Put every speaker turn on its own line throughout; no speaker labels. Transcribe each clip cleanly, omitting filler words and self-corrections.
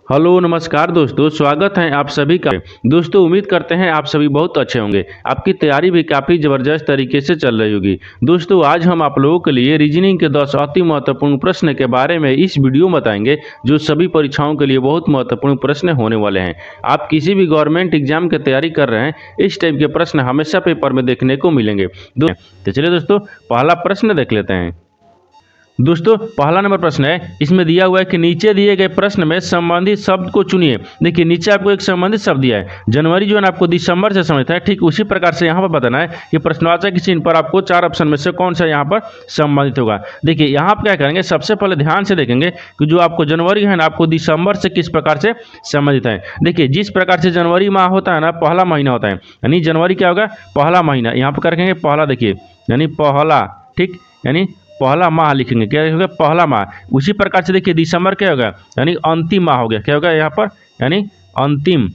Hello नमस्कार दोस्तों, स्वागत है आप सभी का। दोस्तों उम्मीद करते हैं आप सभी बहुत अच्छे होंगे। आपकी तैयारी भी काफ़ी ज़बरदस्त तरीके से चल रही होगी। दोस्तों आज हम आप लोगों के लिए रीजनिंग के 10 अति महत्वपूर्ण प्रश्न के बारे में इस वीडियो में बताएंगे, जो सभी परीक्षाओं के लिए बहुत महत्वपूर्ण प्रश्न होने वाले हैं। आप किसी भी गवर्नमेंट एग्जाम की तैयारी कर रहे हैं, इस टाइप के प्रश्न हमेशा पेपर में देखने को मिलेंगे। तो चलिए दोस्तों पहला प्रश्न देख लेते हैं। दोस्तों पहला नंबर प्रश्न है, इसमें दिया हुआ है कि नीचे दिए गए प्रश्न में संबंधित शब्द को चुनिए। देखिए नीचे आपको एक संबंधित शब्द दिया है। जनवरी जो है ना आपको दिसंबर से समझता है, ठीक उसी प्रकार से यहाँ पर बताना है कि प्रश्नवाचक के चिन्ह पर आपको 4 ऑप्शन में से कौन सा यहाँ पर संबंधित होगा। देखिए यहाँ आप क्या करेंगे, सबसे पहले ध्यान से देखेंगे कि जो आपको जनवरी है ना आपको दिसंबर से किस प्रकार से संबंधित है। देखिए जिस प्रकार से जनवरी माह होता है ना, पहला महीना होता है, यानी जनवरी क्या होगा, पहला महीना। यहाँ पर करेंगे पहला, देखिए यानी पहला, ठीक यानी पहला माह लिखेंगे, क्या होगा पहला माह। उसी प्रकार से देखिए दिसंबर क्या होगा, यानी अंतिम माह हो गया, क्या होगा यहाँ पर, यानी अंतिम,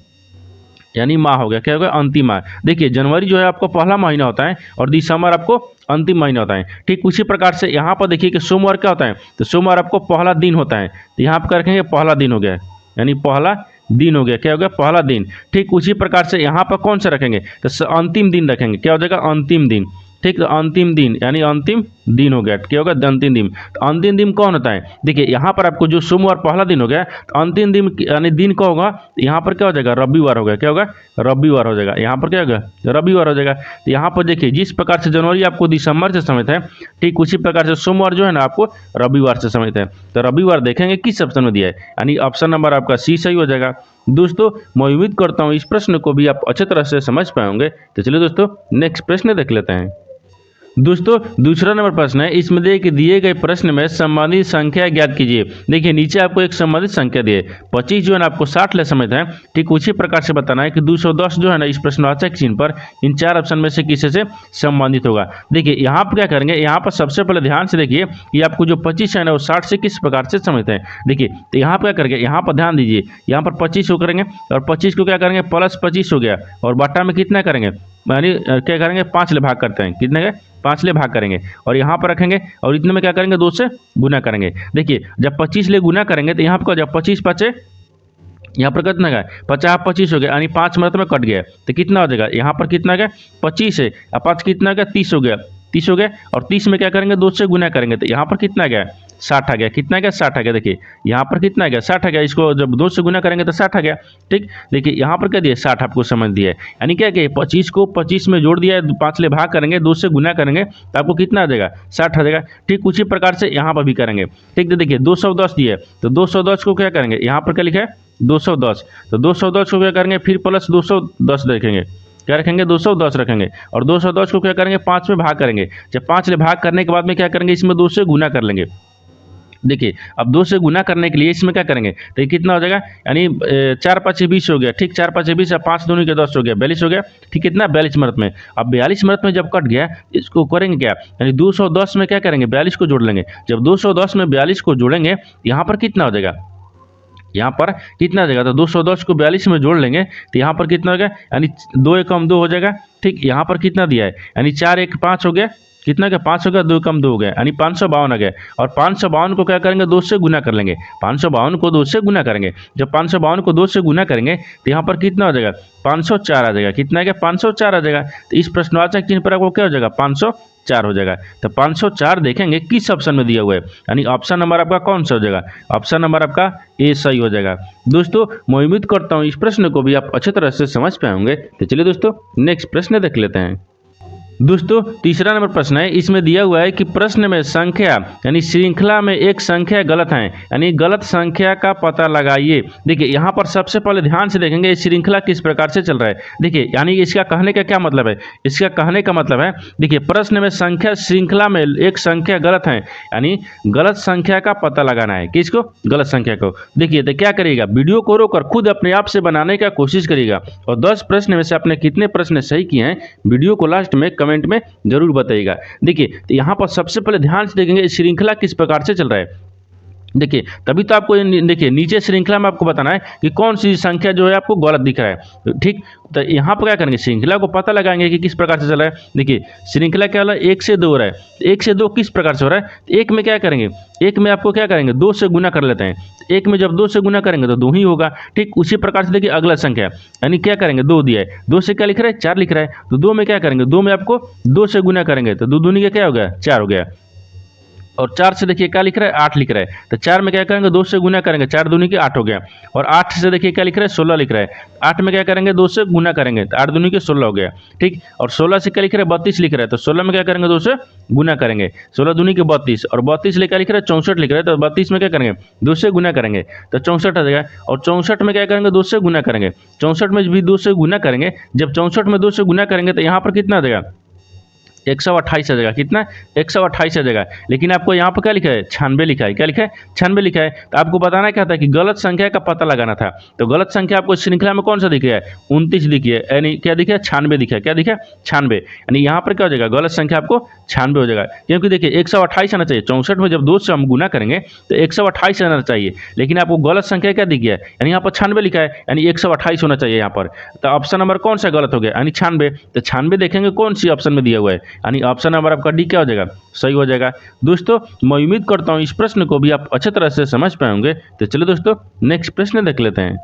यानी माह हो गया, क्या होगा अंतिम माह। देखिए जनवरी जो है आपको पहला महीना होता है और दिसंबर आपको अंतिम महीना होता है। ठीक उसी प्रकार से यहाँ पर देखिए कि सोमवार क्या होता है, तो सोमवार आपको पहला दिन होता है, तो यहाँ पर रखेंगे पहला दिन हो गया, यानी पहला दिन हो गया, क्या हो गया पहला दिन। ठीक उसी प्रकार से यहाँ पर कौन सा रखेंगे, तो अंतिम दिन रखेंगे, क्या हो जाएगा अंतिम दिन। ठीक तो अंतिम दिन यानी अंतिम दिन हो गया, क्या होगा अंतिम दिन। तो अंतिम दिन कौन होता है, देखिए यहाँ पर आपको जो सोमवार पहला दिन हो गया, तो अंतिम दिन यानी दिन कौन होगा, यहाँ पर क्या हो जाएगा रविवार हो गया, क्या होगा रविवार हो जाएगा, यहाँ पर क्या होगा रविवार हो जाएगा। तो यहाँ पर देखिए जिस प्रकार से जनवरी आपको दिसंबर से समझता है, ठीक उसी प्रकार से सोमवार जो है ना आपको रविवार से समझता है। तो रविवार देखेंगे किस ऑप्शन में दिया है, यानी ऑप्शन नंबर आपका सी सही हो जाएगा। दोस्तों मैं उम्मीद करता हूँ इस प्रश्न को भी आप अच्छे तरह से समझ पाए होंगे। तो चलिए दोस्तों नेक्स्ट प्रश्न देख लेते हैं। दोस्तों दूसरा नंबर प्रश्न है, इसमें दिए गए प्रश्न में संबंधित संख्या ज्ञात कीजिए। देखिए नीचे आपको एक संबंधित संख्या दी है, 25 जो है ना आपको 60 ले समझते हैं। ठीक उसी प्रकार से बताना है कि 210 जो है ना इस प्रश्नवाचक चिन्ह पर इन 4 ऑप्शन में से किसी से संबंधित होगा। देखिए यहाँ पर क्या करेंगे, यहाँ पर सबसे पहले ध्यान से देखिए कि आपको जो 25 है ना वो 60 से किस प्रकार से समझते हैं। देखिए तो यहाँ पर क्या करेंगे, यहाँ पर ध्यान दीजिए, यहाँ पर 25 को करेंगे और 25 को क्या करेंगे प्लस 25 हो गया और बट्टा में कितना करेंगे, यानी क्या करेंगे 5 ले भाग करते हैं, कितने का 5 ले भाग करेंगे और यहाँ पर रखेंगे और इतने में क्या करेंगे 2 से गुना करेंगे। देखिए जब 25 ले गुना करेंगे तो यहाँ पर जब 25 5 यहाँ पर कितना का 50 25 हो गया, यानी 5 मिनट में कट गया, तो कितना हो जाएगा यहाँ पर कितना गया 25 है और 5 कितना गया 30 हो गया, 30 हो गया और 30 में क्या करेंगे 2 से गुना करेंगे, तो यहाँ पर कितना गया 60 आ गया, कितना गया 60 आ गया। देखिए यहाँ पर कितना गया 60 आ गया, इसको जब 2 से गुना करेंगे तो 60 आ गया। ठीक देखिए यहाँ पर क्या दिया 60 आपको समझ दिया है, यानी क्या कि 25 को 25 में जोड़ दिया है, 5 ले भाग करेंगे 2 से गुना करेंगे तो आपको कितना आ जाएगा 60 आ जाएगा। ठीक उसी प्रकार से यहाँ पर भी करेंगे। ठीक तो देखिए 210 दिए, तो 210 को क्या करेंगे, यहाँ पर क्या लिखा है 210, तो 210 को क्या करेंगे फिर प्लस 210 देखेंगे, क्या रखेंगे 210 रखेंगे और 210 को क्या करेंगे 5 में भाग करेंगे। जब 5 ले भाग करने के बाद में क्या करेंगे, इसमें 2 से गुना कर लेंगे। देखिए अब 2 से गुना करने के लिए इसमें क्या करेंगे, तो ये कितना हो जाएगा, यानी 4 5 20 हो गया। ठीक 4 5 20 और 5 दूनी के 10 हो गया, 42 हो गया। ठीक कितना 42 मिनट में। अब 42 मिनट में जब कट गया इसको करेंगे क्या, यानी 210 में क्या करेंगे 42 को जोड़ लेंगे। जब 210 में 42 को जोड़ेंगे यहाँ पर कितना हो जाएगा, यहाँ पर कितना हो जाएगा, तो 210 को 42 में जोड़ लेंगे तो यहाँ पर कितना हो गया, यानी 2 एक कम 2 हो जाएगा। ठीक यहाँ पर कितना दिया है, यानी 4 एक 5 हो गया, कितना क्या 5 हो गया, 2 कम 2 हो गया, यानी 552 आ गया। और 552 को क्या करेंगे 2 से गुना कर लेंगे, 552 को 2 से गुना करेंगे। जब 552 को 2 से गुना करेंगे तो यहाँ पर कितना हो जाएगा 504 आ जाएगा, कितना है 504 आ जाएगा। तो इस प्रश्नवाचक चिन्ह पर आपको क्या हो जाएगा 504 हो जाएगा। तो 504 देखेंगे किस ऑप्शन में दिया हुआ है, यानी ऑप्शन नंबर आपका कौन सा हो जाएगा, ऑप्शन नंबर आपका ए सही हो जाएगा। दोस्तों मैं उम्मीद करता हूँ इस प्रश्न को भी आप अच्छे तरह से समझ पाए होंगे। तो चलिए दोस्तों नेक्स्ट प्रश्न देख लेते हैं। दोस्तों तीसरा नंबर प्रश्न है, इसमें दिया हुआ है कि प्रश्न में संख्या यानी श्रृंखला में एक संख्या गलत है, यानी गलत संख्या का पता लगाइए। देखिए यहाँ पर सबसे पहले ध्यान से देखेंगे ये श्रृंखला किस प्रकार से चल रहा है। देखिए यानी इसका कहने का क्या मतलब है, इसका कहने का मतलब है देखिए प्रश्न में संख्या श्रृंखला में एक संख्या गलत है, यानी गलत संख्या का पता लगाना है। किसको, गलत संख्या को। देखिए तो क्या करिएगा, वीडियो को रोककर खुद अपने आप से बनाने का कोशिश करिएगा और 10 प्रश्न में से आपने कितने प्रश्न सही किए हैं वीडियो को लास्ट में कमेंट में जरूर बताइएगा। देखिए तो यहाँ पर सबसे पहले ध्यान से देखेंगे श्रृंखला किस प्रकार से चल रहा है। देखिए तभी तो आपको देखिए नीचे श्रृंखला में आपको बताना है कि कौन सी संख्या जो है आपको गलत दिख रहा है। ठीक, तो यहाँ पर क्या करेंगे, श्रृंखला को पता लगाएंगे कि किस प्रकार से चल रहा है। देखिए श्रृंखला क्या वाला 1 से 2 हो रहा है, 1 से 2 किस प्रकार से हो रहा है। एक में क्या करेंगे, एक में आपको क्या करेंगे 2 से गुना कर लेते हैं। एक में जब 2 से गुना करेंगे तो 2 ही होगा। ठीक, उसी प्रकार से देखिए अगला संख्या यानी क्या करेंगे 2 दिया है, 2 से क्या लिख रहा है 4 लिख रहा है, तो 2 में क्या करेंगे, 2 में आपको 2 से गुना करेंगे तो 2 दूनी का क्या हो गया 4 हो गया। और 4 से देखिए क्या लिख रहा है 8 लिख रहा है, तो 4 में क्या करेंगे 2 से गुना करेंगे, 4 दूनी के 8 हो गया। और 8 से देखिए क्या लिख रहा है 16 लिख रहा है, 8 में क्या करेंगे 2 से गुना करेंगे तो 8 दूनी के 16 हो गया। ठीक, और 16 से क्या लिख रहा है 32 लिख रहा है, तो 16 में क्या करेंगे 2 से गुना करेंगे, 16 दूनी के 32। और 32 से क्या लिख रहा है 64 लिख रहा है, तो 32 में क्या करेंगे 2 से गुना करेंगे तो 64 आ जाएगा। और 64 में क्या करेंगे 2 से गुना करेंगे, 64 में भी 2 से गुना करेंगे। जब 64 में 2 से गुना करेंगे तो यहाँ पर कितना आ जाएगा 128 आ जाएगा। कितना 128 आ जाएगा। लेकिन आपको यहाँ पर क्या लिखा है 96 लिखा है, क्या लिखा है 96 लिखा है। तो आपको बताना क्या था कि गलत संख्या का पता लगाना था। तो गलत संख्या आपको श्रृंखला में कौन सा दिख रहा है 29 दिखी है, यानी क्या दिखा है 96 दिखा है, क्या दिखा है 96। यानी यहाँ पर क्या हो जाएगा गलत संख्या आपको 96 हो जाएगा। क्योंकि देखिए 128 आना चाहिए, 64 में जब 2 से हम गुना करेंगे तो 128 आना चाहिए, लेकिन आपको गलत संख्या क्या दिख गया है, यानी यहाँ पर 96 लिखा है, यानी 128 होना चाहिए यहाँ पर। तो ऑप्शन नंबर कौन सा गलत हो गया, यानी 96। तो 96 देखेंगे कौन सी ऑप्शन में दिया हुआ है, यानी ऑप्शन नंबर आपका डी क्या हो जाएगा सही हो जाएगा। दोस्तों मैं उम्मीद करता हूँ इस प्रश्न को भी आप अच्छे तरह से समझ पाएंगे। तो चलिए दोस्तों नेक्स्ट प्रश्न देख लेते हैं।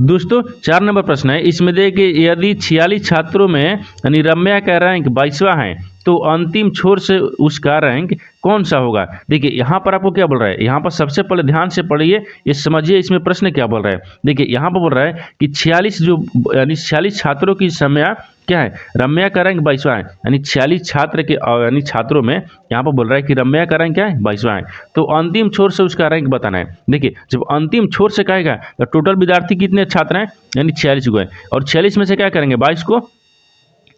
दोस्तों 4 नंबर प्रश्न है, इसमें देखिए यदि 46 छात्रों में यानी रम्या का रैंक 22वां है तो अंतिम छोर से उसका रैंक कौन सा होगा। देखिए यहाँ पर आपको क्या बोल रहा है, यहाँ पर सबसे पहले ध्यान से पढ़िए, ये समझिए इसमें प्रश्न क्या बोल रहा है। देखिए यहाँ पर बोल रहा है कि 46 जो यानी 46 छात्रों की संख्या क्या है, रम्या का रैंक 22वां है, यानी 46 छात्र के यानी छात्रों में यहाँ पर बोल रहा है कि रम्या का रैंक क्या है 22वां है, तो अंतिम छोर से उसका रैंक बताना है। देखिए जब अंतिम छोर से कहेगा तो टोटल विद्यार्थी कितने छात्र हैं, यानी 46 को है, और 46 में से क्या करेंगे 22 को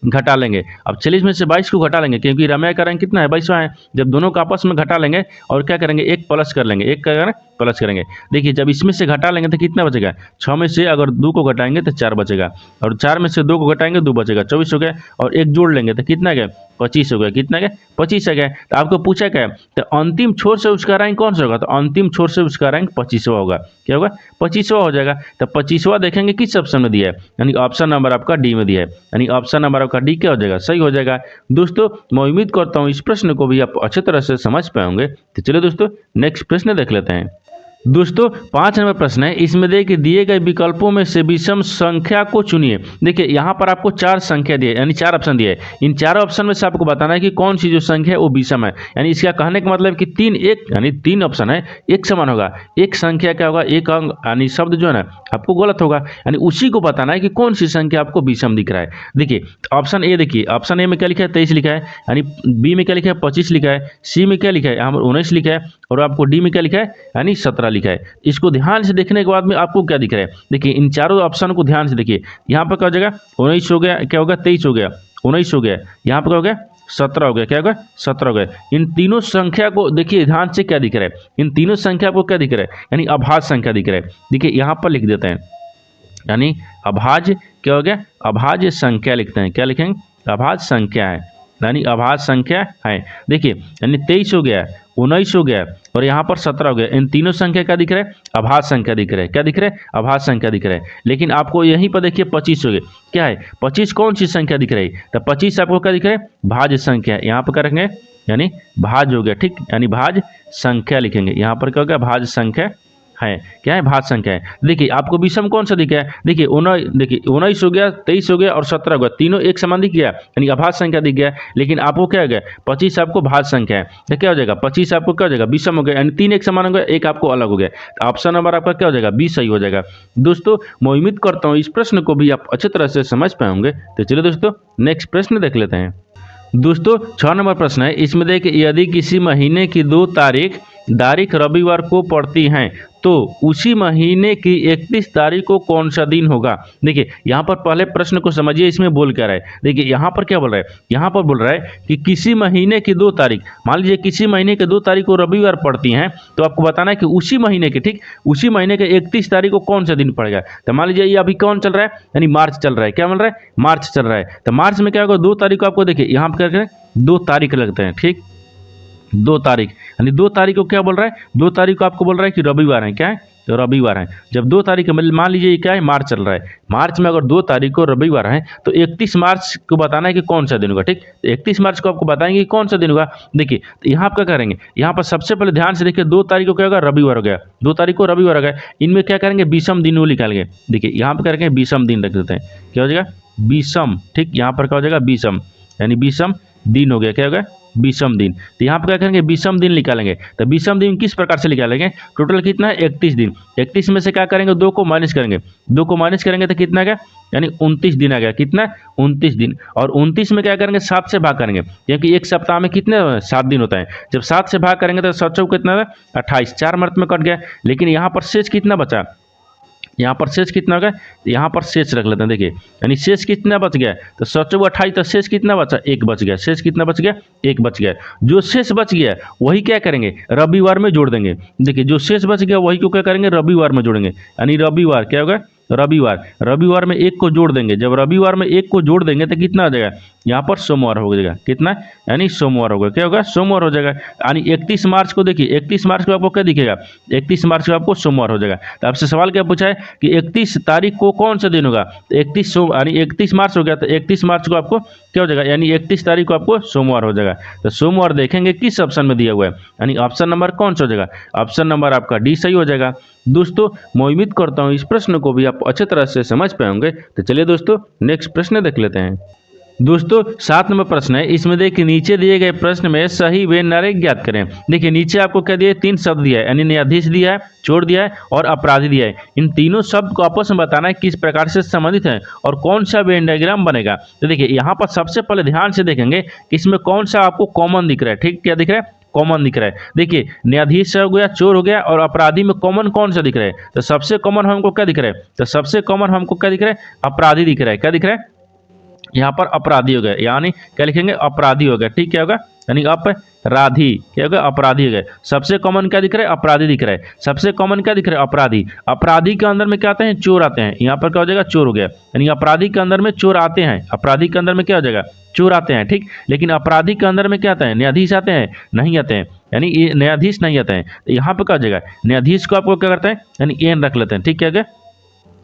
घटा लेंगे। अब 40 में से 22 को घटा लेंगे क्योंकि रम्या का रैंक कितना है 22वां है। जब दोनों का आपस में घटा लेंगे और क्या करेंगे एक प्लस कर लेंगे, एक क्या प्लस करेंगे। देखिए जब इसमें से घटा लेंगे तो कितना बचेगा, 6 में से अगर 2 को घटाएंगे तो 4 बचेगा, और 4 में से 2 को घटाएंगे 2 बचेगा, 24 हो गया। और एक जोड़ लेंगे तो कितना गया 25 हो गया, कितना गया 25 आ गया। तो आपको पूछा क्या है, तो अंतिम छोर से उसका रैंक कौन सा होगा, तो अंतिम छोर से उसका रैंक 25वां होगा। क्या होगा 25वां हो जाएगा। तो 25वां देखेंगे किस ऑप्शन में दिया है, यानी ऑप्शन नंबर आपका डी में दिया है, यानी ऑप्शन नंबर आपका डी क्या हो जाएगा सही हो जाएगा। दोस्तों मैं उम्मीद करता हूँ इस प्रश्न को भी आप अच्छे तरह से समझ पाएंगे। तो चलिए दोस्तों नेक्स्ट प्रश्न देख लेते हैं। दोस्तों 5 नंबर प्रश्न है, इसमें देखिए दिए गए विकल्पों में से विषम संख्या को चुनिए। देखिए यहाँ पर आपको 4 संख्या दिए यानी 4 ऑप्शन दिए, इन 4 ऑप्शन में से आपको बताना है कि कौन सी जो संख्या है वो विषम है। यानी इसका कहने का मतलब कि 3 एक यानी 3 ऑप्शन है एक समान होगा, एक संख्या क्या होगा एक अंक यानी शब्द जो है ना आपको गलत होगा, यानी उसी को बताना है कि कौन सी संख्या आपको विषम दिख रहा है। देखिए ऑप्शन ए, देखिए ऑप्शन ए में क्या लिखा है 23 लिखा है, यानी बी में क्या लिखा है 25 लिखा है, सी में क्या लिखा है यहाँ पर 19 लिखा है, और आपको डी में क्या लिखा है यानी 17 लिखा है। इसको ध्यान से देखने के बाद में आपको क्या दिख रहा है, देखिए इन चारों ऑप्शन को ध्यान से देखिए। यहाँ पर क्या हो जाएगा 19 हो गया, क्या होगा 23 हो गया, 19 हो गया, यहाँ पर क्या हो गया 17 हो गया, क्या होगा 17 हो गया। इन तीनों संख्या को देखिए ध्यान से क्या दिख रहा है, इन तीनों संख्या को क्या दिख रहा है, यानी अभाज्य संख्या दिख रहा है। देखिए यहाँ पर लिख देते हैं, यानी अभाज्य क्या हो गया अभाज्य संख्या लिखते हैं, क्या लिखेंगे अभाज्य संख्या है, यानी अभाज्य संख्या है। देखिए यानी 23 हो गया, 19 हो गया और यहाँ पर 17 हो गया। इन तीनों संख्या क्या दिख रहा है अभाज्य संख्या दिख रहा है, क्या दिख रहा है अभाज्य संख्या दिख रहा है। लेकिन आपको यहीं पर देखिए 25 हो गया, क्या है 25 कौन सी संख्या दिख रही है, तो 25 आपको क्या दिख रहा है भाज्य संख्या, यहाँ पर क्या रखेंगे यानी भाज्य हो गया, ठीक, यानी भाज्य संख्या लिखेंगे। यहाँ पर क्या हो गया भाज्य संख्या है, क्या है भाज्य संख्या है। देखिए आपको विषम कौन सा दिखा है, देखिए 19 हो गया, 23 हो गया और 17 हो गया, तीनों एक समान दिख गया यानी अभाज्य संख्या दिख गया। लेकिन आपको क्या हो गया 25 आपको भाज्य संख्या है, तो क्या हो जाएगा 25 आपको क्या हो जाएगा विषम हो गया, यानी 3 एक समान हो गया, एक आपको अलग हो गया। तो ऑप्शन नंबर आपका क्या हो जाएगा बी सही हो जाएगा। दोस्तों मैं उम्मीद करता हूँ इस प्रश्न को भी आप अच्छे तरह से समझ पाएंगे। तो चलिए दोस्तों नेक्स्ट प्रश्न देख लेते हैं। दोस्तों 6 नंबर प्रश्न है, इसमें देखिए यदि किसी महीने की 2 तारीख रविवार को पड़ती हैं तो उसी महीने की 31 तारीख को कौन सा दिन होगा। देखिए यहाँ पर पहले प्रश्न को समझिए इसमें बोल क्या रहा है। देखिए यहाँ पर क्या बोल रहा है, यहाँ पर बोल रहा है कि किसी महीने की 2 तारीख, मान लीजिए किसी महीने के 2 तारीख को रविवार पड़ती हैं, तो आपको बताना है कि उसी महीने के, ठीक, उसी महीने के 31 तारीख को कौन सा दिन पड़ेगा। तो मान लीजिए ये अभी कौन चल रहा है, यानी मार्च चल रहा है, क्या मिल रहा है मार्च चल रहा है। तो मार्च में क्या होगा 2 तारीख को आपको देखिए यहाँ पर क्या करें 2 तारीख लगते हैं, ठीक, 2 तारीख, यानी 2 तारीख को क्या बोल रहा है, 2 तारीख को आपको बोल रहा है कि रविवार है, क्या है, तो रविवार है। जब 2 तारीख मान लीजिए ये क्या है, मार्च चल रहा है, मार्च में अगर 2 तारीख को रविवार है तो 31 मार्च को बताना है कि कौन सा दिन होगा, ठीक। तो 31 मार्च को आपको बताएंगे कि कौन सा दिन होगा। देखिए तो यहाँ आप क्या करेंगे, यहाँ पर सबसे पहले ध्यान से देखिए 2 तारीख को क्या होगा, रविवार हो गया, 2 तारीख को रविवार हो गया। इनमें क्या करेंगे, विषम दिन वो निकालेंगे। देखिए यहाँ पर करेंगे विषम दिन रख देते हैं, क्या हो जाएगा, विषम, ठीक। यहाँ पर क्या हो जाएगा, विषम, यानी विषम दिन हो गया, क्या होगा, विषम दिन। तो यहाँ पर क्या करेंगे, विषम दिन निकालेंगे। तो विषम दिन किस प्रकार से निकालेंगे, टोटल कितना है, 31 दिन। 31 में से क्या करेंगे, 2 को माइनस करेंगे, 2 को माइनस करेंगे तो कितना आ गया, यानी 29 दिन आ गया, कितना, 29 दिन। और 29 में क्या करेंगे, 7 से भाग करेंगे, क्योंकि एक सप्ताह में कितने 7 दिन होता है। जब 7 से भाग करेंगे तो 7 कितना है, 28, 4 मर्त में कट गया। लेकिन यहाँ पर शेष कितना बचा, यहाँ पर शेष कितना होगा, यहाँ पर शेष रख लेते हैं। देखिए यानी शेष कितना बच गया, तो 7 28, तो शेष कितना बचा, 1 बच गया। शेष कितना बच गया, 1 बच गया। जो शेष बच गया वही क्या करेंगे, रविवार में जोड़ देंगे। देखिए जो शेष बच गया वही को क्या करेंगे, रविवार में जोड़ेंगे। यानी रविवार क्या होगा, रविवार में 1 को जोड़ देंगे। जब रविवार में 1 को जोड़ देंगे तो कितना आ जाएगा, यहाँ पर सोमवार हो जाएगा, कितना, यानी सोमवार होगा, क्या होगा, सोमवार हो जाएगा। यानी 31 मार्च को देखिए, 31 मार्च को आपको क्या दिखेगा, 31 मार्च को आपको सोमवार हो जाएगा। तो आपसे सवाल क्या पूछा है कि 31 तारीख को कौन सा दिन होगा, तो 31 मार्च हो गया, तो 31 मार्च को आपको क्या हो जाएगा, यानी 31 तारीख को आपको सोमवार हो जाएगा। तो सोमवार देखेंगे किस ऑप्शन में दिया हुआ है, यानी ऑप्शन नंबर कौन सा हो जाएगा, ऑप्शन नंबर आपका डी सही हो जाएगा। दोस्तों मैं उम्मीद करता हूँ इस प्रश्न को भी आप अच्छी तरह से समझ पाएंगे। तो चलिए दोस्तों नेक्स्ट प्रश्न देख लेते हैं। दोस्तों 7 नंबर प्रश्न है, इसमें देखिए नीचे दिए गए प्रश्न में सही व नारे ज्ञात करें। देखिए नीचे आपको क्या दिया है, 3 शब्द दिया है, यानी न्यायाधीश दिया है, चोर दिया है और अपराधी दिया है। इन तीनों शब्द को आपस में बताना है किस प्रकार से संबंधित है और कौन सा वेन डायग्राम बनेगा। तो देखिए यहाँ पर सबसे पहले ध्यान से देखेंगे कि इसमें कौन सा आपको कॉमन दिख रहा है, ठीक, क्या दिख रहा है, कॉमन दिख रहा है। देखिए न्यायाधीश हो गया, चोर हो गया और अपराधी में कॉमन कौन सा दिख रहा है, तो सबसे कॉमन हमको क्या दिख रहा है, तो सबसे कॉमन हमको क्या दिख रहा है, अपराधी दिख रहा है। क्या दिख रहा है, यहाँ पर अपराधी हो गया, यानी क्या लिखेंगे, अपराधी हो गया, ठीक, क्या होगा, यानी अपराधी, क्या होगा, अपराधी हो गया। सबसे कॉमन क्या दिख रहा है, अपराधी दिख रहा है। सबसे कॉमन क्या दिख रहा है, अपराधी। अपराधी के अंदर में क्या आते हैं, चोर आते हैं। यहाँ पर क्या हो जाएगा, चोर हो गया, यानी अपराधी के अंदर में चोर आते हैं, अपराधी के अंदर में क्या हो जाएगा, चोर आते हैं, ठीक। लेकिन अपराधी के अंदर में क्या आता है, न्यायाधीश आते हैं, नहीं आते हैं, यानी ये न्यायाधीश नहीं आते हैं। तो यहाँ पर क्या हो जाएगा, न्यायाधीश को आपको क्या करते हैं, यानी एन रख लेते हैं, ठीक, क्या हो गया,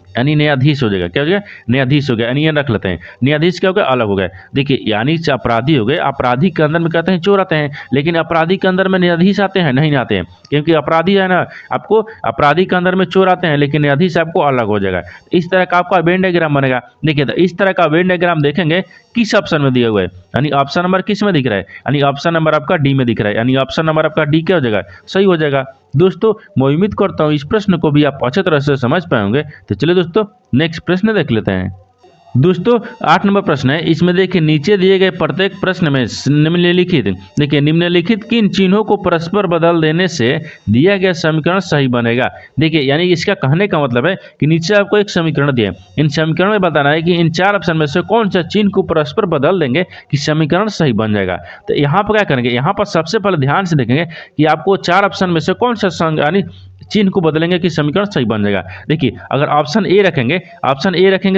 यानी न्यायाधीश हो जाएगा, क्या हो जाएगा, न्यायाधीश हो गया, यानी ये रख लेते हैं। न्यायाधीश क्या हो गया, अलग हो गया। देखिए यानी अपराधी हो गए, अपराधी के अंदर में कहते हैं चोर आते हैं, लेकिन अपराधी के अंदर में न्यायाधीश आते हैं, नहीं आते हैं, क्योंकि अपराधी है ना, आपको अपराधी के अंदर में चोर आते हैं लेकिन न्यायाधीश आपको अलग हो जाएगा। इस तरह का आपका वेन डायग्राम बनेगा। देखिए तो इस तरह का वेन डायग्राम देखेंगे किस ऑप्शन में दिया हुआ है, यानी ऑप्शन नंबर किस में दिख रहा है, यानी ऑप्शन नंबर आपका डी में दिख रहा है, यानी ऑप्शन नंबर आपका डी क्या हो जाएगा, सही हो जाएगा। दोस्तों मैं उम्मीद करता हूँ इस प्रश्न को भी आप अच्छी तरह से समझ पाएंगे। तो चलिए दोस्तों नेक्स्ट प्रश्न देख लेते हैं। दोस्तों 8 नंबर प्रश्न है, इसमें देखिए नीचे दिए गए प्रत्येक प्रश्न में निम्नलिखित, देखिए निम्नलिखित किन चिन्हों को परस्पर बदल देने से दिया गया समीकरण सही बनेगा। देखिए यानी इसका कहने का मतलब है कि नीचे आपको एक समीकरण दिया है, इन समीकरण में बताना है कि इन 4 ऑप्शन में से कौन सा चिन्ह को परस्पर बदल देंगे कि समीकरण सही बन जाएगा। तो यहाँ पर क्या करेंगे, यहाँ पर सबसे पहले ध्यान से देखेंगे कि आपको 4 ऑप्शन में से कौन सा यानी चिन्ह को बदलेंगे कि समीकरण सही बन जाएगा। देखिए अगर ऑप्शन ए रखेंगे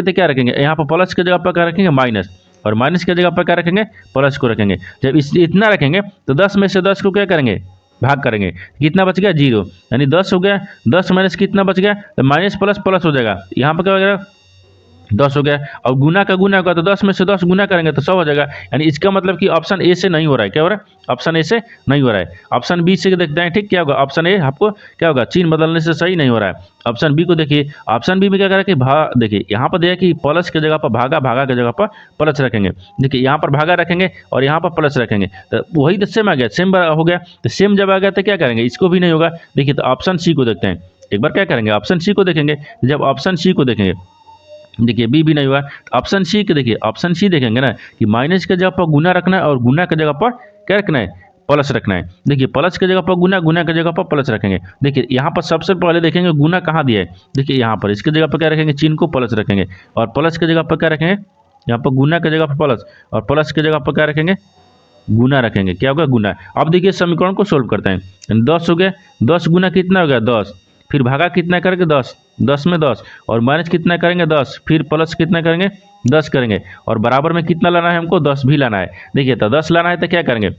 तो क्या रखेंगे, यहाँ पर प्लस की जगह पर क्या रखेंगे, माइनस, और माइनस की जगह पर क्या रखेंगे, प्लस को रखेंगे। जब इतना रखेंगे तो 10 में से 10 को क्या करेंगे, भाग करेंगे, कितना बच गया, 0, यानी 10 हो गया। 10 माइनस कितना बच गया, तो माइनस प्लस प्लस हो जाएगा, यहाँ पर क्या हो जाएगा, 10 हो गया। और गुना का गुना होगा तो 10 में से 10 गुना करेंगे तो 100 हो जाएगा। यानी इसका मतलब कि ऑप्शन ए से नहीं हो रहा है, क्या हो रहा है, ऑप्शन ए से नहीं हो रहा है। ऑप्शन बी से देखते हैं, ठीक, क्या होगा, ऑप्शन ए आपको क्या होगा, चिन्ह बदलने से सही नहीं हो रहा है। ऑप्शन बी को देखिए, ऑप्शन बी में क्या करें कि देखिए यहाँ पर देखिए कि प्लस की जगह पर भागा, भागा की जगह पर प्लस रखेंगे। देखिए यहाँ पर भागा रखेंगे और यहाँ पर प्लस रखेंगे, तो वही तो सेम आ गया, सेम हो गया। तो सेम जब आ गया तो क्या करेंगे, इसको भी नहीं होगा। देखिए तो ऑप्शन सी को देखते हैं एक बार, क्या करेंगे, ऑप्शन सी को देखेंगे। जब ऑप्शन सी को देखेंगे, देखिए बी भी नहीं हुआ, ऑप्शन सी के देखिए, ऑप्शन सी देखेंगे ना कि माइनस के जगह पर गुना रखना है और गुना के जगह पर क्या रखना है, प्लस रखना है। देखिए प्लस के जगह पर गुना, गुना के जगह पर प्लस रखेंगे। देखिए यहाँ पर सबसे पहले देखेंगे गुना कहाँ दिया है, देखिए यहाँ पर, इसके जगह पर क्या रखेंगे, चिन्ह को प्लस रखेंगे, और प्लस के जगह पर क्या रखेंगे, यहाँ पर गुना के जगह पर प्लस, और प्लस के जगह पर क्या रखेंगे, गुना रखेंगे, क्या होगा, गुना। अब देखिए समीकरण को सोल्व करते हैं। 10 हो गया, 10 गुना कितना हो गया, 10, फिर भागा कितना करेंगे, 10, 10 में 10, और माइनस कितना करेंगे, 10, फिर प्लस कितना करेंगे, 10 करेंगे, और बराबर में कितना लाना है हमको, 10 भी लाना है। देखिए तो 10 लाना है तो क्या करेंगे,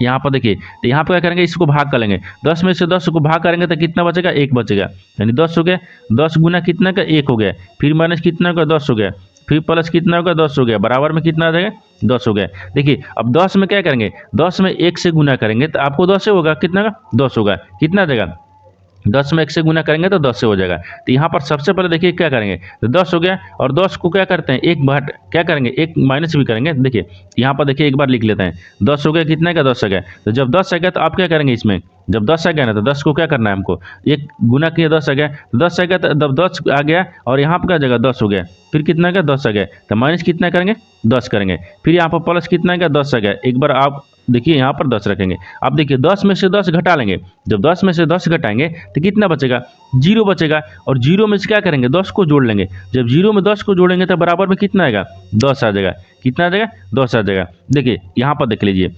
यहाँ पर देखिए, तो यहाँ पर क्या करेंगे, इसको भाग कर लेंगे। 10 में से 10 को भाग करेंगे तो कितना बचेगा, 1 बचेगा, यानी 10 हो गया। 10 गुना कितना का, 1 हो गया। फिर माइनस कितना का, 10 हो गया। फिर प्लस कितना होगा, 10 हो गया। बराबर में कितना आ जाएगा, 10 हो गया। देखिए अब 10 में क्या करेंगे, 10 में 1 से गुना करेंगे तो आपको 10 से होगा, कितना का, 10 होगा। कितना आ जाएगा, 10 में 1 से गुना करेंगे तो 10 से हो जाएगा। तो यहाँ पर सबसे पहले देखिए क्या करेंगे, तो 10 हो गया और 10 को क्या करते हैं, एक बार क्या करेंगे, एक माइनस भी करेंगे। देखिए यहाँ पर देखिए एक बार लिख लेते हैं, 10 हो गया, कितना का, 10 आ गया। तो जब 10 आ गया तो आप क्या करेंगे, इसमें जब 10 आ गया ना तो 10 को क्या करना है हमको, एक गुना किया, 10 आ गया। तो 10 आ गया तो जब 10 आ गया और यहाँ पर क्या जगह 10 हो गया, फिर कितना का, 10 आ गया। तो माइनस कितना करेंगे, 10 करेंगे। फिर यहाँ पर प्लस कितना का, 10 आ गया। एक बार आप देखिए यहाँ पर 10 रखेंगे। अब देखिए 10 में से 10 घटा लेंगे। जब 10 में से 10 घटाएंगे तो कितना बचेगा, 0 बचेगा। और 0 में से क्या करेंगे, 10 को जोड़ लेंगे। जब 0 में 10 को जोड़ेंगे तो बराबर में कितना आएगा, 10 आ जाएगा। कितना आ जाएगा, 10 आ जाएगा। देखिए यहाँ पर देख लीजिए,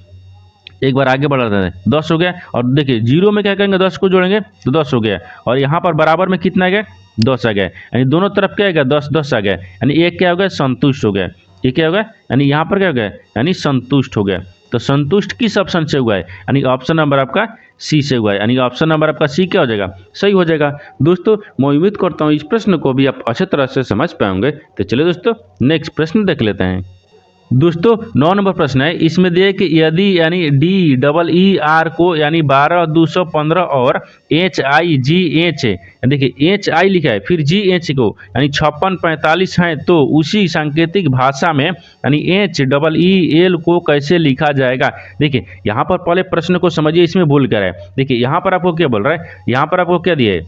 एक बार आगे बढ़ा देते हैं, 10 हो गया। और देखिए 0 में क्या करेंगे, 10 को जोड़ेंगे तो 10 हो गया। और यहाँ पर बराबर में कितना आ गया, 10 आ गया। यानी दोनों तरफ क्या आएगा, 10 10 आ गया। यानी एक क्या हो गया, संतुष्ट हो गया। ये क्या होगा, यानी यहाँ पर क्या हो गया, यानी संतुष्ट हो गया। तो संतुष्ट किस ऑप्शन से हुआ है, यानी ऑप्शन नंबर आपका सी से हुआ है। यानी ऑप्शन नंबर आपका सी क्या हो जाएगा, सही हो जाएगा। दोस्तों मैं उम्मीद करता हूँ इस प्रश्न को भी आप अच्छी तरह से समझ पाएंगे। तो चलिए दोस्तों नेक्स्ट प्रश्न देख लेते हैं। दोस्तों 9 नंबर प्रश्न है, इसमें दिए कि यदि यानी DEER को यानी 12 215 और HIGH, देखिए HI लिखा है, फिर GH को यानी 56 45 है, तो उसी सांकेतिक भाषा में यानी HEEL को कैसे लिखा जाएगा। देखिए यहाँ पर पहले प्रश्न को समझिए, इसमें भूल कर है। देखिए यहाँ पर आपको क्या बोल रहा है, यहाँ पर आपको क्या दिया है,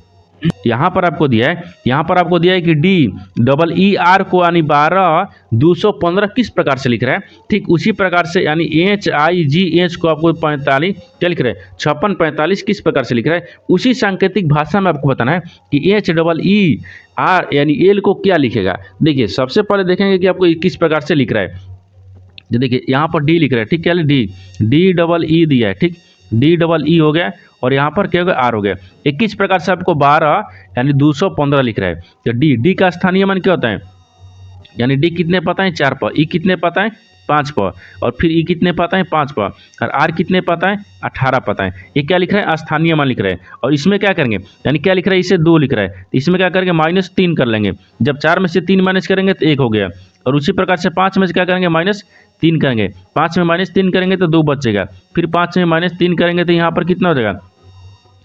यहाँ पर आपको दिया है कि DEER को यानी 12 215 किस प्रकार से लिख रहा है। ठीक उसी प्रकार से यानी HIGH को आपको 45 क्या लिख रहा है, 56 45 किस प्रकार से लिख रहा है, उसी सांकेतिक भाषा में आपको बताना है कि HEER यानी एल को क्या लिखेगा। देखिए सबसे पहले देखेंगे कि आपको किस प्रकार से लिख रहा है। जो देखिए यहाँ पर डी लिख रहा है, ठीक, क्या DEE दिया है, ठीक, DEE हो गया। और यहाँ पर क्या हो गया, आर हो गया। 21 प्रकार से आपको 12 यानी 215 लिख रहा है। तो डी का स्थानीय मान क्या होता है, यानी डी कितने पता है, 4 पर, ई कितने पता है, 5 पर, और फिर ई कितने पता है, 5 पर, और आर कितने पता है, 18 पता है। ये क्या लिख रहा है, स्थानीय मान लिख रहा है। और इसमें क्या करेंगे, यानी क्या लिख रहा है, इसे 2 लिख रहा है, तो इसमें क्या करेंगे, -3 कर लेंगे। जब 4 में से 3 माइनस करेंगे तो 1 हो गया। और उसी प्रकार से 5 में से क्या करेंगे, -3 करेंगे। 5 में -3 करेंगे तो 2 बचेगा। फिर 5 में -3 करेंगे तो यहाँ पर कितना हो जाएगा,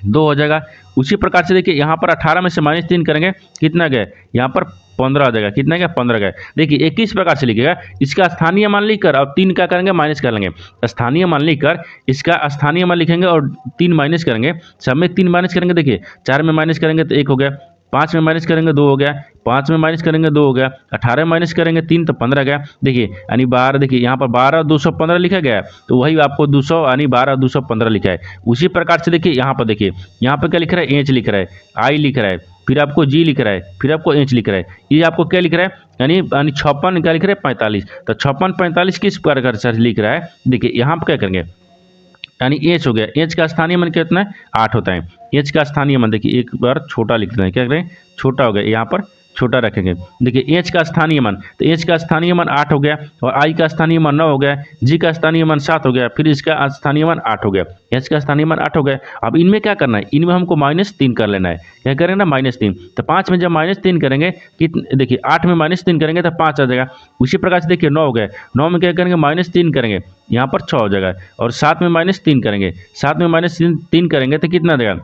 2 हो जाएगा। उसी प्रकार से देखिए यहाँ पर 18 में से -3 करेंगे, कितना गया, यहाँ पर 15 आ जाएगा। कितना गया, 15 गया। देखिए 21 प्रकार से लिखेगा, इसका स्थानीय मान लिखकर अब 3 का करेंगे, माइनस कर लेंगे। स्थानीय मान लिखकर इसका स्थानीय मान लिखेंगे और 3 माइनस करेंगे। सब में 3 माइनस करेंगे, देखिए 4 में माइनस करेंगे तो 1 हो गया। 5 में माइनस करेंगे 2 हो गया। 5 में माइनस करेंगे 2 हो गया। 18 में माइनस करेंगे 3 तो 15 गया। देखिए यानी 12, देखिए यहाँ पर 12 215 लिखा गया, तो वही आपको 200 यानी 12 215 लिखा है। उसी प्रकार से देखिए यहाँ पर, देखिए यहाँ पर क्या लिख रहा है, एच लिख रहा है, आई लिख रहा है, फिर आपको जी लिख रहा है, फिर आपको एच लिख रहा है। ये आपको क्या लिख रहा है, यानी 56 क्या लिख रहा है, 45। तो 56 45 किस प्रकार से लिख रहा है, देखिए यहाँ पर क्या करेंगे, यानी एच हो गया। एच का स्थानीय मान कितना है, 8 होता है। एच का स्थानीय मान देखिए एक बार छोटा लिख दें, क्या करें, छोटा हो गया, यहाँ पर छोटा रखेंगे। देखिए एच का स्थानीय मान, तो एच का स्थानीय मान 8 हो गया, और आई का स्थानीय मान 9 हो गया, जी का स्थानीय मान 7 हो गया, फिर इसका स्थानीय मान 8 हो गया, एच का स्थानीय मान 8 हो गया। अब इनमें क्या करना है, इनमें हमको -3 कर लेना है। क्या करेंगे ना, -3। तो 5 में जब -3 करेंगे, कितने, देखिए 8 में -3 करेंगे तो 5 आ जाएगा। उसी प्रकार से देखिए 9 हो गया, 9 में क्या करेंगे, -3 करेंगे, यहाँ पर 6 हो जाएगा। और 7 में -3 करेंगे, 7 में -3 करेंगे तो कितना देगा,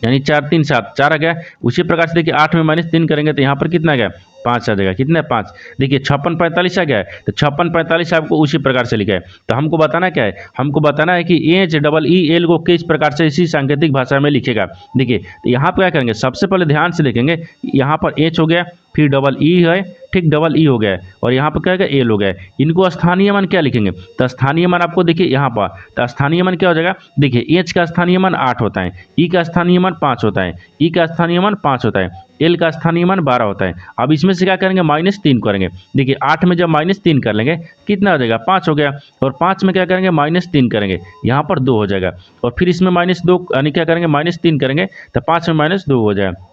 यानी 4 3 7 4 आ गया। उसी प्रकार से देखिए 8 में -3 करेंगे तो यहाँ पर कितना आ गया, 5 आ जाएगा। कितना है, 5। देखिए 56 45 आ गया है, तो 56 45 आपको उसी प्रकार से लिखा है। तो हमको बताना क्या है, हमको बताना है कि HEEL को किस प्रकार से इसी सांकेतिक भाषा में लिखेगा। देखिए तो यहाँ पर क्या करेंगे, सबसे पहले ध्यान से देखेंगे, यहाँ पर एच हो गया, फिर EE है, ठीक, EE हो गया, और यहाँ पर क्या है, एल हो गया। इनको स्थानीय मान क्या लिखेंगे, तो स्थानीय मान आपको देखिए यहाँ पर, तो स्थानीय मान क्या हो जाएगा, देखिए एच का स्थानीय मान 8 होता है, ई का स्थानीय मान 5 होता है, ई का स्थानीय मान 5 होता है, एल का स्थानीय मान 12 होता है। अब इसमें से क्या करेंगे, -3 करेंगे। देखिए 8 में जब -3 कर लेंगे कितना हो जाएगा, 5 हो गया। और 5 में क्या करेंगे, -3 करेंगे, यहाँ पर 2 हो जाएगा। और फिर इसमें -2 यानी क्या करेंगे, -3 करेंगे तो 5 में -2 हो जाएगा।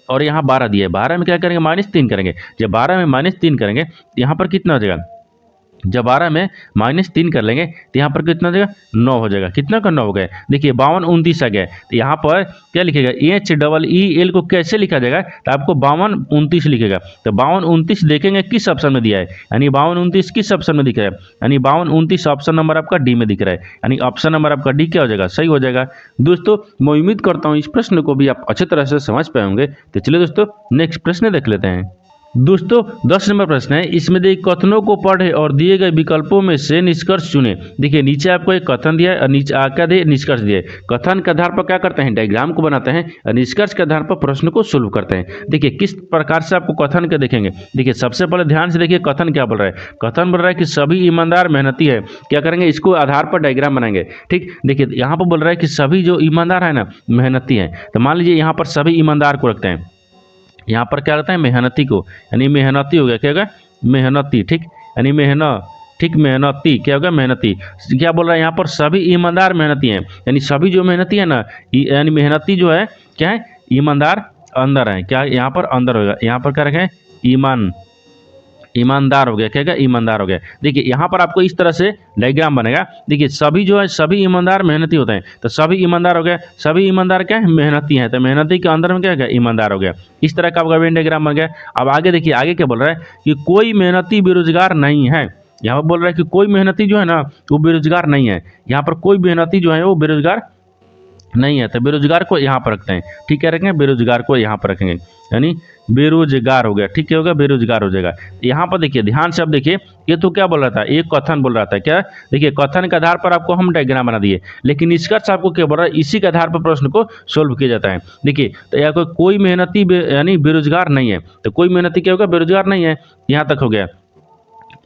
और यहाँ 12 दिया है, 12 में क्या करेंगे, -3 करेंगे। जब 12 में -3 करेंगे यहाँ पर कितना हो जाएगा, जब 12 में -3 कर लेंगे तो यहाँ पर कितना हो जाएगा 9 हो जाएगा। कितना का 9 हो गया, देखिए 52 29 आ गया। तो यहाँ पर क्या लिखेगा HEEL को कैसे लिखा जाएगा, तो आपको 52 29 लिखेगा। तो 52 29 देखेंगे किस ऑप्शन में दिया है, यानी 52 29 किस ऑप्शन में दिख रहा है, यानी 52 29 ऑप्शन नंबर आपका डी में दिख रहा है, यानी ऑप्शन नंबर आपका डी क्या हो जाएगा, सही हो जाएगा। दोस्तों मैं उम्मीद करता हूँ इस प्रश्न को भी आप अच्छी तरह से समझ पाए होंगे। तो चलिए दोस्तों नेक्स्ट प्रश्न देख लेते हैं। दोस्तों 10 नंबर प्रश्न है, इसमें देखिए कथनों को पढ़े और दिए गए विकल्पों में से निष्कर्ष चुने। देखिए नीचे आपको एक कथन दिया है और नीचे क्या दिए, निष्कर्ष दिए। कथन के आधार पर क्या करते हैं, डायग्राम को बनाते हैं और निष्कर्ष के आधार पर प्रश्न को सोल्व करते हैं। देखिए किस प्रकार से आपको कथन के देखेंगे। देखिए सबसे पहले ध्यान से देखिए कथन क्या बोल रहा है। कथन बोल रहा है कि सभी ईमानदार मेहनती है, क्या करेंगे, इसको आधार पर डायग्राम बनाएंगे। ठीक, देखिए यहाँ पर बोल रहा है कि सभी जो ईमानदार है ना मेहनती है। तो मान लीजिए यहाँ पर सभी ईमानदार को रखते हैं, यहाँ पर क्या करते हैं मेहनती को, यानी मेहनती हो गया, क्या होगा मेहनती। ठीक, यानी मेहनती क्या होगा मेहनती। क्या बोल रहा है यहाँ पर सभी ईमानदार मेहनती हैं, यानी सभी जो मेहनती है ना, यानी मेहनती जो है क्या है ईमानदार अंदर है, क्या यहाँ पर अंदर होगा। यहाँ पर क्या रखें ईमानदार हो गया, क्या होगा ईमानदार हो गया। देखिए यहाँ पर आपको इस तरह से डायग्राम बनेगा। देखिए सभी जो है सभी ईमानदार मेहनती होते हैं, तो सभी ईमानदार हो गया, सभी ईमानदार क्या है मेहनती हैं, तो मेहनती के अंदर में क्या हो गया ईमानदार हो गया। इस तरह का आपका वेन डायग्राम बन गया। अब आगे देखिए आगे क्या बोल रहा है कि कोई मेहनती बेरोजगार नहीं है। यहाँ पर बोल रहा है कि कोई मेहनती जो है ना वो बेरोजगार नहीं है। यहाँ पर कोई मेहनती जो है वो बेरोजगार नहीं है, तो बेरोजगार को यहाँ पर रखते हैं। ठीक है, रखेंगे बेरोजगार को यहाँ पर रखेंगे, यानी बेरोजगार हो गया। ठीक है, होगा बेरोजगार हो जाएगा। यहाँ पर देखिए ध्यान से अब देखिए, ये तो क्या बोल रहा था, एक कथन बोल रहा था। क्या, देखिए कथन के आधार पर आपको हम डायग्राम बना दिए, लेकिन निष्कर्ष आपको क्या बोल रहा है, इसी के आधार पर प्रश्न को सोल्व किया जाता है। देखिए तो यहाँ कोई मेहनती यानी बेरोजगार नहीं है, तो कोई मेहनती क्या होगा बेरोजगार नहीं है, यहाँ तक हो गया।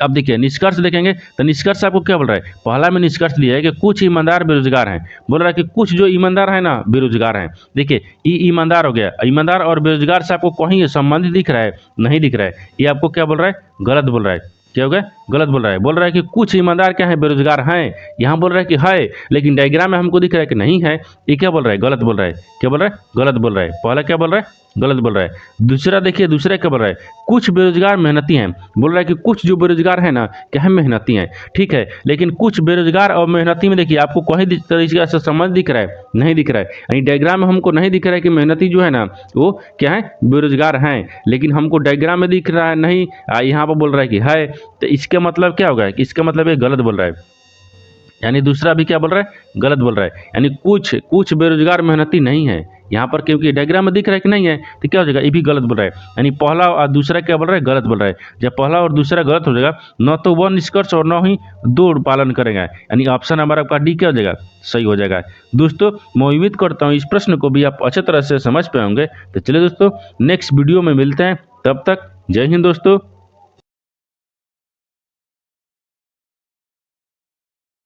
अब देखिए निष्कर्ष देखेंगे तो निष्कर्ष आपको क्या बोल रहा है, पहला में निष्कर्ष दिया है कि कुछ ईमानदार बेरोजगार हैं। बोल रहा है कि कुछ जो ईमानदार है ना बेरोजगार हैं। देखिए ये ईमानदार हो गया, ईमानदार और बेरोजगार से आपको कहीं संबंध दिख रहा है, नहीं दिख रहा है। ये आपको क्या बोल रहा है, गलत बोल रहा है। क्या हो गया, गलत बोल रहा है कि कुछ ईमानदार क्या है बेरोजगार हैं। यहाँ बोल रहा है कि है, लेकिन डायग्राम में हमको दिख रहा है कि नहीं है। ये क्या बोल रहा है, गलत बोल रहा है। क्या बोल रहा है, गलत बोल रहा है। पहला क्या बोल रहा है, गलत बोल रहा है। दूसरा देखिए, दूसरा क्या बोल रहा है, कुछ बेरोजगार मेहनती हैं। बोल रहा है कि कुछ जो बेरोजगार है ना क्या है मेहनती हैं। ठीक है, लेकिन कुछ बेरोजगार और मेहनती में देखिए आपको कहीं तरीके से समझ दिख रहा है, नहीं दिख रहा है। यानी डायग्राम में हमको नहीं दिख रहा है कि मेहनती जो है ना वो क्या है बेरोजगार हैं, लेकिन हमको डायग्राम में दिख रहा है नहीं, यहाँ पर बोल रहा है कि है। तो इसका मतलब क्या होगा, इसका मतलब ये गलत बोल रहा है। यानी दूसरा भी क्या बोल रहा है, गलत बोल रहा है। यानी कुछ बेरोजगार मेहनती नहीं है यहाँ पर, क्योंकि डायग्राम में दिख रहा है कि नहीं है, तो क्या हो जाएगा, ये भी गलत बोल रहा है। यानी पहला और दूसरा क्या बोल रहा है, गलत बोल रहा है। जब पहला और दूसरा गलत हो जाएगा, न तो वह निष्कर्ष और न ही दो पालन करेगा, यानी ऑप्शन नंबर आपका डी क्या हो जाएगा, सही हो जाएगा। दोस्तों मैं उम्मीद करता हूँ इस प्रश्न को भी आप अच्छे तरह से समझ पाए होंगे। तो चलिए दोस्तों नेक्स्ट वीडियो में मिलते हैं, तब तक जय हिंद दोस्तों।